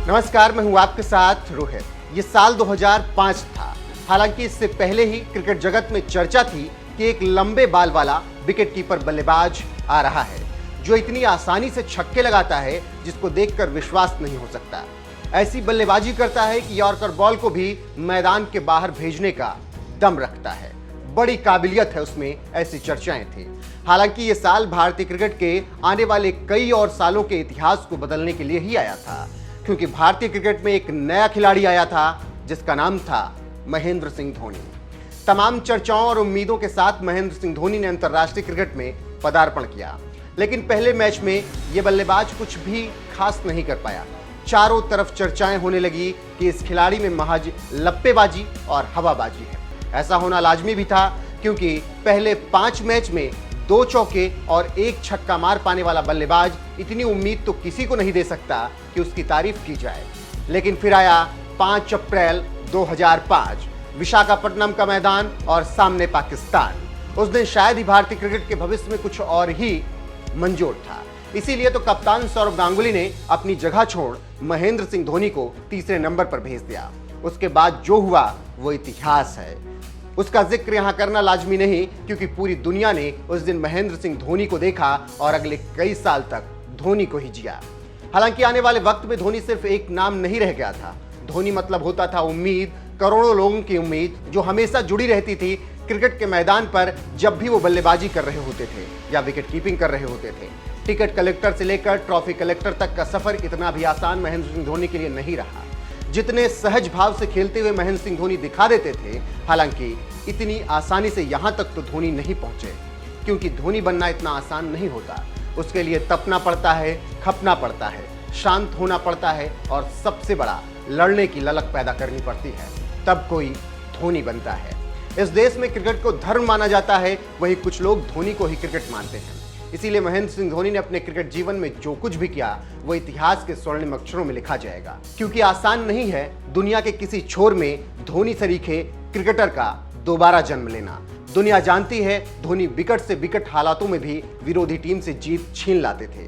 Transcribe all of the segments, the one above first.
नमस्कार, मैं हूं आपके साथ रोहित। ये साल 2005 था। हालांकि इससे पहले ही क्रिकेट जगत में चर्चा थी कि एक लंबे बाल वाला विकेट कीपर बल्लेबाज आ रहा है जो इतनी आसानी से छक्के लगाता है जिसको देखकर विश्वास नहीं हो सकता। ऐसी बल्लेबाजी करता है कि यॉर्कर बॉल को भी मैदान के बाहर भेजने का दम रखता है। बड़ी काबिलियत है उसमें, ऐसी चर्चाएं थी। हालांकि ये साल भारतीय क्रिकेट के आने वाले कई और सालों के इतिहास को बदलने के लिए ही आया था, क्योंकि भारतीय क्रिकेट में एक नया खिलाड़ी आया था जिसका नाम था महेंद्र सिंह धोनी। तमाम चर्चाओं और उम्मीदों के साथ महेंद्र सिंह धोनी ने अंतर्राष्ट्रीय क्रिकेट में पदार्पण किया, लेकिन पहले मैच में यह बल्लेबाज कुछ भी खास नहीं कर पाया। चारों तरफ चर्चाएं होने लगी कि इस खिलाड़ी में महज लप्पेबाजी और हवाबाजी है। ऐसा होना लाजमी भी था, क्योंकि पहले 5 मैच में 2 चौके और 1 छक्का मार पाने वाला बल्लेबाज, इतनी उम्मीद तो किसी को नहीं दे सकता कि उसकी तारीफ की जाए। लेकिन फिर आया 5 अप्रैल 2005, विशाखापट्टनम का मैदान और सामने पाकिस्तान। उस दिन शायद ही भारतीय क्रिकेट के भविष्य में कुछ और ही मंजूर था। इसीलिए तो कप्तान सौरव गांगुली ने अपनी जगह छोड़ महेंद्र सिंह धोनी को तीसरे नंबर पर भेज दिया। उसके बाद जो हुआ वो इतिहास है। उसका जिक्र यहां करना लाजमी नहीं, क्योंकि पूरी दुनिया ने उस दिन महेंद्र सिंह धोनी को देखा और अगले कई साल तक धोनी को ही जिया। हालांकि आने वाले वक्त में धोनी सिर्फ एक नाम नहीं रह गया था। धोनी मतलब होता था उम्मीद, करोड़ों लोगों की उम्मीद जो हमेशा जुड़ी रहती थी क्रिकेट के मैदान पर, जब भी वो बल्लेबाजी कर रहे होते थे या विकेट कीपिंग कर रहे होते थे। टिकट कलेक्टर से लेकर ट्रॉफी कलेक्टर तक का सफर इतना भी आसान महेंद्र सिंह धोनी के लिए नहीं रहा। जितने सहज भाव से खेलते हुए महेंद्र सिंह धोनी दिखा देते थे, हालांकि इतनी आसानी से यहां तक तो धोनी नहीं पहुंचे, क्योंकि धोनी बनना इतना आसान नहीं होता। उसके लिए तपना पड़ता है, खपना पड़ता है, शांत होना पड़ता है और सबसे बड़ा लड़ने की ललक पैदा करनी पड़ती है, तब कोई धोनी बनता है। इस देश में क्रिकेट को धर्म माना जाता है, वहीं कुछ लोग धोनी को ही क्रिकेट मानते हैं। इसीलिए महेंद्र सिंह धोनी ने अपने क्रिकेट जीवन में जो कुछ भी किया वो इतिहास के स्वर्णिम अक्षरों में लिखा जाएगा, क्योंकि आसान नहीं है दुनिया के किसी छोर में धोनी सरीखे क्रिकेटर का दोबारा जन्म लेना। दुनिया जानती है धोनी विकट से विकट हालातों में भी विरोधी टीम से जीत छीन लाते थे।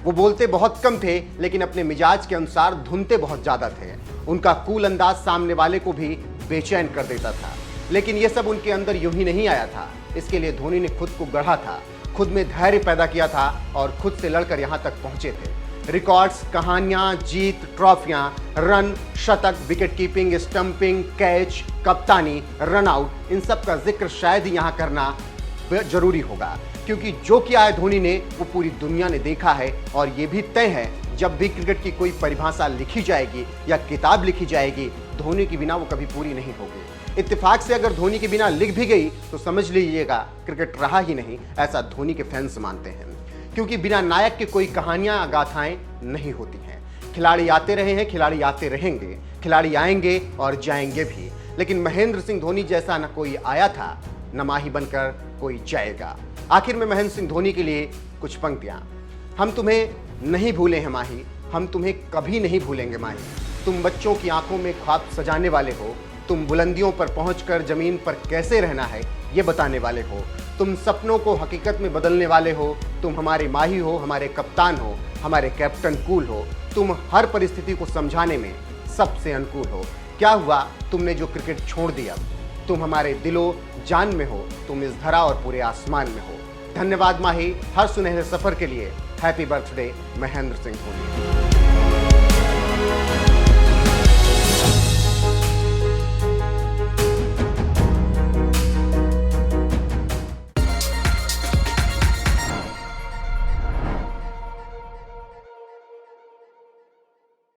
वो बोलते बहुत कम थे, लेकिन अपने मिजाज के अनुसार धुनते बहुत ज्यादा थे। उनका कूल अंदाज सामने वाले को भी बेचैन कर देता था। लेकिन ये सब उनके अंदर यूं ही नहीं आया था। इसके लिए धोनी ने खुद को गढ़ा था, खुद में धैर्य पैदा किया था और खुद से लड़कर यहां तक पहुंचे थे। रिकॉर्ड्स, कहानियां, जीत, ट्रॉफियां, रन, शतक, विकेट कीपिंग, स्टंपिंग, कैच, कप्तानी, रन आउट, इन सब का जिक्र शायद ही यहां करना जरूरी होगा, क्योंकि जो किया है धोनी ने वो पूरी दुनिया ने देखा है। और ये भी तय है, जब भी क्रिकेट की कोई परिभाषा लिखी जाएगी या किताब लिखी जाएगी, धोनी के बिना वो कभी पूरी नहीं होगी। इत्तेफाक से अगर धोनी के बिना लिख भी गई तो समझ लीजिएगा क्रिकेट रहा ही नहीं, ऐसा धोनी के फैंस मानते हैं। क्योंकि बिना नायक के कोई कहानियां, गाथाएं नहीं होती हैं। खिलाड़ी आते रहे हैं, खिलाड़ी आते रहेंगे, खिलाड़ी आएंगे और जाएंगे भी, लेकिन महेंद्र सिंह धोनी जैसा न कोई आया था, न माही बनकर कोई जाएगा। आखिर में महेंद्र सिंह धोनी के लिए कुछ पंक्तियां। हम तुम्हें नहीं भूले हैं माही, हम तुम्हें कभी नहीं भूलेंगे माही। तुम बच्चों की आंखों में ख्वाब सजाने वाले हो, तुम बुलंदियों पर पहुंचकर जमीन पर कैसे रहना है ये बताने वाले हो, तुम सपनों को हकीकत में बदलने वाले हो, तुम हमारे माही हो, हमारे कप्तान हो, हमारे कैप्टन कूल हो, तुम हर परिस्थिति को समझाने में सबसे अनुकूल हो। क्या हुआ तुमने जो क्रिकेट छोड़ दिया, तुम हमारे दिलो जान में हो, तुम इस धरा और पूरे आसमान में हो। धन्यवाद माही, हर सुनहरे सफर के लिए। Happy birthday Mahendra Singh Dhoni.